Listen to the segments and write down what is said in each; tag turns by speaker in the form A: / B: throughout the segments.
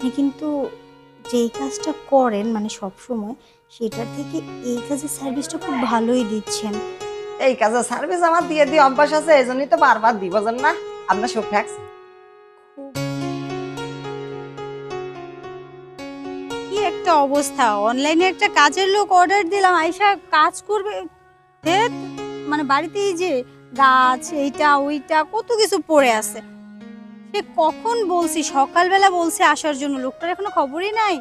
A: আপনি কিন্তু যেই কাজটা করেন মানে সব সময় সেটার থেকে এই কাজের সার্ভিসটা খুব ভালোই দিচ্ছেন।
B: এই কাজের সার্ভিস আমার দিয়ে দিয়ে অভ্যাস আছে, এই জন্যই তো বারবার দিব না আপনার সব ট্যাক্স।
A: খুব কি একটা অবস্থা, অনলাইনে একটা কাজের লোক অর্ডার দিলাম আয়শা কাজ করবে, ধ্যাৎ, মানে বাড়িতে এই যে গাছ এইটা ওইটা কত কিছু পড়ে আছে, সে কখন বলছি সকালবেলা বলছে আসার জন্য, লোকটার এখনো খবরই নাই।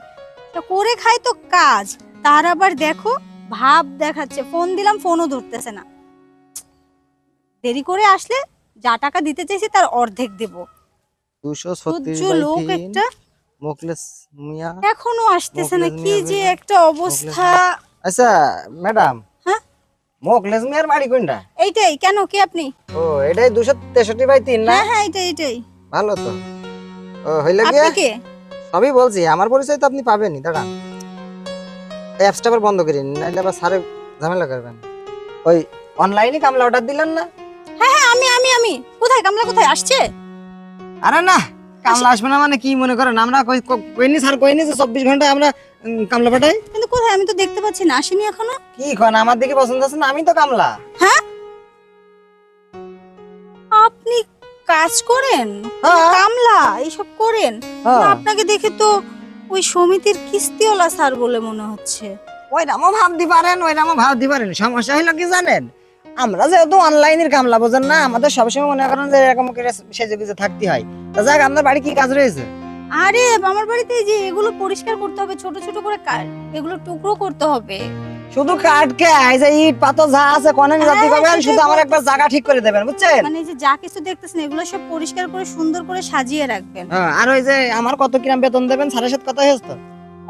A: তা করে খায় তো কাজ, তার আবার দেখো ভাব দেখাচ্ছে, ফোন দিলাম ফোনও ধরতেছে না, দেরি করে আসলে যা টাকা দিতে চাইছি তার অর্ধেক দেব।
C: 236
A: সহ্য লোক
C: বাই 3
A: একটা,
C: মোকলেস মিয়া।
A: এখনো আসতেছে না, কি যে একটা অবস্থা।
C: আচ্ছা ম্যাডাম,
A: হ্যাঁ
B: মোকলেস মিয়ার বাড়ি কোনটা?
A: এইটাই, কেন কে আপনি?
B: ও এটাই 263 বাই 3 না?
A: হ্যাঁ হ্যাঁ এইটাই এইটাই।
C: ভালো তো। ও হইলো
A: আপনি
C: গিয়া
A: কে?
C: সবই বলছি, আমার পরিচয় তো আপনি পাবেনই। দাঁড়ান, এই অ্যাপসটা আবার বন্ধ করেন, নাইলে আবার স্যারে ঝামেলা করবেন।
B: ওই অনলাইনে কামলা অর্ডার দিলেন না?
A: হ্যাঁ হ্যাঁ আমি কোথায় কামলা কোথায় আসছে?
B: আরে না, কামলা আসবে না মানে কি মনে করেন? আমরা কইনি স্যার, কইনি যে 24 ঘন্টা আমরা কামলা পাঠাই।
A: কিন্তু কোথায় আমি তো দেখতে পাচ্ছি না, আসেনি এখনো।
B: কি কোন, আমার দিকে পছন্দ আছে না? আমি তো কামলা।
A: হ্যাঁ আপনি কাজ করেন,
B: হ্যাঁ।
A: কামলা এইসব করেন?
B: হ্যাঁ।
A: না, আপনাকে দেখে তো ওই সমিতির কিস্তিওয়ালা স্যার বলে মনে হচ্ছে।
B: ওই রামও ভাবতে পারেন, ওই রামও ভাবতে পারেন। সমস্যা হইলো কি জানেন, আমরা যেহেতু অনলাইনের কামলা, বোঝেন না, আমাদের সবসময় মনে করেন যে এরকম করে সেজে গুজে থাকতে হয়। তা যাক, আপনার বাড়ি কি কাজ রয়েছে?
A: আরে আমার বাড়িতে এই যে এগুলো পরিষ্কার করতে হবে, ছোট ছোট করে এগুলো টুকরো করতে হবে।
B: শুধু কাঠ কে, এই যে ইট পাথর যা আছে কোনে জাতি করবেন, শুধু আমার একবার জায়গা ঠিক করে দেবেন, বুঝছেন?
A: মানে এই যে যা কিছু দেখতেছেন এগুলো সব পরিষ্কার করে সুন্দর করে সাজিয়ে রাখবেন।
B: হ্যাঁ, আর ওই যে আমার কত কিরাম বেতন দেবেন স্যারের সাথে কথা হয়েছে তো?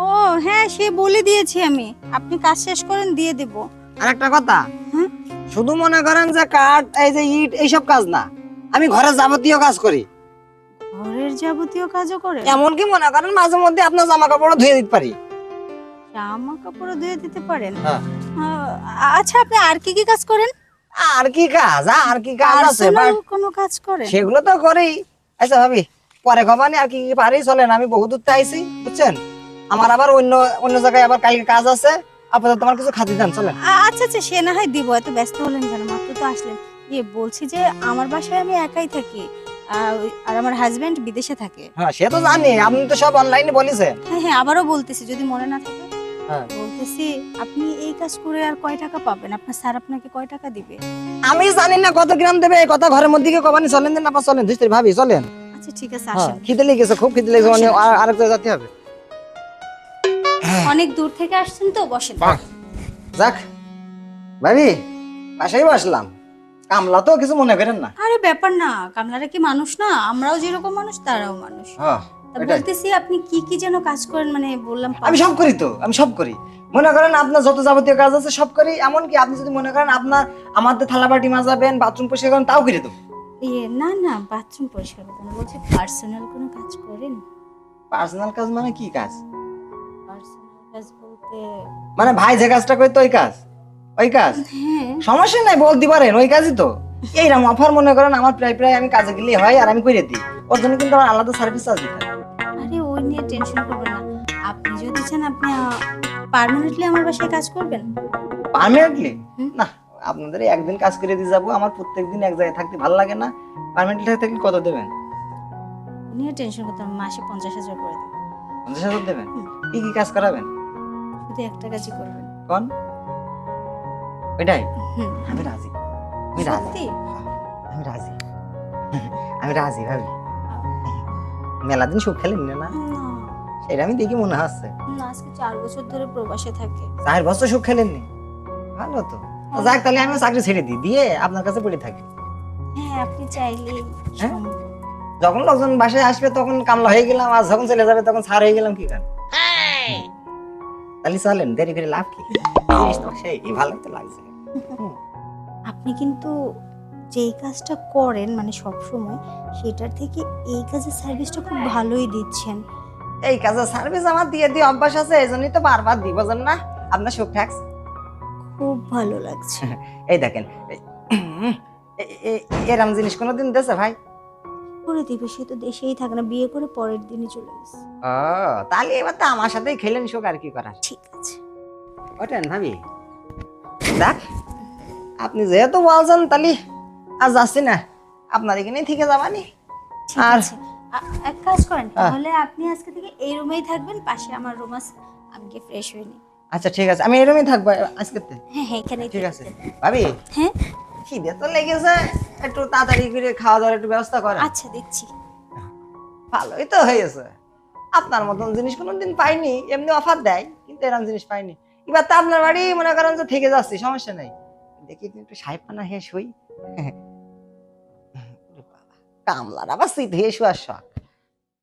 A: ও হ্যাঁ, সে বলে দিয়েছি আমি, আপনি কাজ শেষ করেন দিয়ে দেব।
B: আর একটা কথা,
A: হুম?
B: শুধু মনে করেন যে কাঠ এই যে ইট এইসব কাজ না, আমি ঘরের যাবতীয় কাজ করি।
A: ঘরের যাবতীয় কাজও করে?
B: এমনকি মনে করেন মাঝে মধ্যে আপনার জামা কাপড় ধুয়ে দিতে পারি।
A: জামা কাপড় ধুয়ে দিতে পারেন?
B: হ্যাঁ।
A: আচ্ছা আপনি আর কি কি কাজ করেন?
B: আর কি কাজ, আর কি কাজ আছে?
A: পার্সোনাল কোনো কাজ করেন?
B: সেগুলো তো করি। আচ্ছা ভাবি, পরে খবানি আর কি কি পারি, চলেন, আমি বহু দূর থেকে আইছি, বুঝছেন? আমার আবার অন্য অন্য জায়গায় আবার কালকে কাজ আছে, আপাতত তোমার কিছু খাতি দেন, চলেন।
A: আচ্ছা আচ্ছা, সে না হয় দিব, এত ব্যস্ত হলেন কেন, মাত্র তো আসলেন। বলছি যে আমার বাসায় আমি একাই থাকি, আর আমার হাজবেন্ড বিদেশে থাকে।
B: হ্যাঁ সে তো জানি, আপনি তো সব অনলাইনে বলেছেন।
A: হ্যাঁ হ্যাঁ, আবারও বলতেছি যদি মনে না থাকে,
B: হ্যাঁ।
A: বলতেছি আপনি এই কাজ করে আর কয় টাকা পাবেন, আপনার স্যার আপনাকে কয় টাকা দিবে?
B: আমি জানি না কত গ্রাম দেবে, এই কথা ঘরের মধ্যে গিয়ে কবানি, চলেন দিন, আবার চলেন দুই ভাবি, চলেন।
A: আচ্ছা ঠিক আছে,
B: হ্যাঁ,
A: আসেন।
B: খিদে লেগেছে, খুব খিদে লেগেছে, মানে আরেক জায়গায় যেতে হবে।
A: অনেক দূর থেকে আসছেন তো, বসেন।
B: যাক ভাবি, বাসায় বসলাম, কামলা তো কিছু মনে করেন না।
A: আরে ব্যাপার না, কামলারা কি মানুষ না? আমরাও যেরকম মানুষ তারাও মানুষ।
B: হ্যাঁ,
A: তা
B: এটাই।
A: বলতেছি আপনি কি কি যেন কাজ করেন, মানে বললাম
B: আমি সব করি তো, আমি সব করি। মনে করেন আপনার যত যাবতীয় কাজ আছে সব করি, এমনকি আপনি যদি মনে করেন আপনার আমাদের থালা বাটি মাজাবেন, বাথরুম পরিষ্কার করেন, তাও করে দেবো।
A: না না, বাথরুম পরিষ্কার করতে না, বলছি পার্সোনাল কোনো কাজ করেন?
B: পার্সোনাল কাজ মানে কি কাজ?
A: পার্সোনাল কাজ বলতে
B: মানে ভাই যে কাজটা করে তো ওই কাজ, ওই কাজ।
A: হ্যাঁ।
B: সমস্যা নাই, বলতে পারেন, ওই কাজই তো। এইরকম অফার মনে করেন আমার প্রায় প্রায় আমি কাজে গেলে হয়, আর আমি করে দিই, ওর জন্য কিন্তু আমার আলাদা সার্ভিস চার্জ দিতে হয়।
A: আরে ওই নিয়ে টেনশন করবেন না, আপনি যদি চান আপনি পার্মানেন্টলি আমার বাসায় কাজ করবেন।
B: পার্মানেন্টলি
A: হুম।
B: না, আপনাদের এই একদিন কাজ করে দিয়ে যাবো, আমার প্রত্যেকদিন এক জায়গায় থাকতে ভালো লাগে না। পার্মানেন্টলি থাকলে কত দেবেন?
A: ওই নিয়ে টেনশন করতে হবে, মাসে 50,000 করে দেবেন।
B: 50,000 দেবেন?
A: হুম।
B: কি কি কাজ করাবেন
A: শুধু একটা কাজই করবেন।
B: কোন? ওইটাই?
A: হুম।
B: আমি রাজি, আমি রাজি,
A: সত্যি?
B: আমি রাজি, আমি রাজি ভাবি। মেলা দিন সুখ খেলেন না,
A: না
B: সেটা আমি দেখি মনে হচ্ছে।
A: না, আজকে 4 বছর ধরে প্রবাসে থাকে।
B: 4 বছর সুখ খেলেননি? ভালো তো। যাক, তাহলে আমি চাকরি ছেড়ে দিই, দিয়ে আপনার কাছে পড়ে থাকি।
A: হ্যাঁ আপনি চাইলেই
B: হ্যাঁ?
A: সম্ভব।
B: যখন লোকজন বাসায় আসবে তখন কামলা হয়ে গেলাম, আর যখন চলে যাবে তখন ছাড় হয়ে গেলাম, কি কারণ? তাহলে চলেন, দেরি করে লাভ কি? জিনিস তো সেই ভালো তো লাগছে।
A: আপনি কিন্তু যেই কাজটা করেন মানে সব সময় সেটার থেকে এই কাজের সার্ভিসটা খুব ভালোই দিচ্ছেন।
B: এই কাজের সার্ভিস আমার দিয়ে দিয়ে অভ্যাস আছে, এই জন্যই তো বারবার দিব না আপনার সুখ ট্যাক্স।
A: খুব ভালো লাগছে।
B: এই দেখেন, এরম জিনিস কোনোদিন দেশে ভাই?
A: করে দিবে, সে তো দেশেই থাকে না, বিয়ে করে পরের দিনই চলে গেছে।
B: ও তাহলে এবার তো আমার সাথেই খেলেন শোক, আর কি করার।
A: ঠিক আছে।
B: ওঠেন ভাবি, দেখ আপনি যেহেতু বলছেন তাহলে আজ যাচ্ছি না, আপনার এখানেই থেকে যাবানি।
A: ঠিক
B: আর
A: আছে, এক কাজ করেন তাহলে, আপনি আজকে থেকে এই রুমেই থাকবেন, পাশে আমার রুম আছে, আমি গিয়ে ফ্রেশ হয়ে নিই।
B: আচ্ছা ঠিক আছে, আমি এরকমই থাকবো আজকে।
A: হ্যাঁ হ্যাঁ, এখানেই
B: ঠিক আছে
A: থাকবেন।
B: ভাবি,
A: হ্যাঁ
B: খিদে তো লেগেছে, একটু তাড়াতাড়ি করে খাওয়া দাওয়ার একটু ব্যবস্থা করেন।
A: আচ্ছা দিচ্ছি।
B: ভালোই তো হয়েছে, আপনার মতন জিনিস কোনোদিন পাইনি, এমনি অফার দেয় কিন্তু এরকম জিনিস পাইনি। এবার তো আপনার বাড়ি মনে করেন যে থেকে যাচ্ছি, সমস্যা নেই, দেখি একটু সাহেবখানা হয়ে শুই। কামলার আবার শীত হয়ে শোয়ার শখ।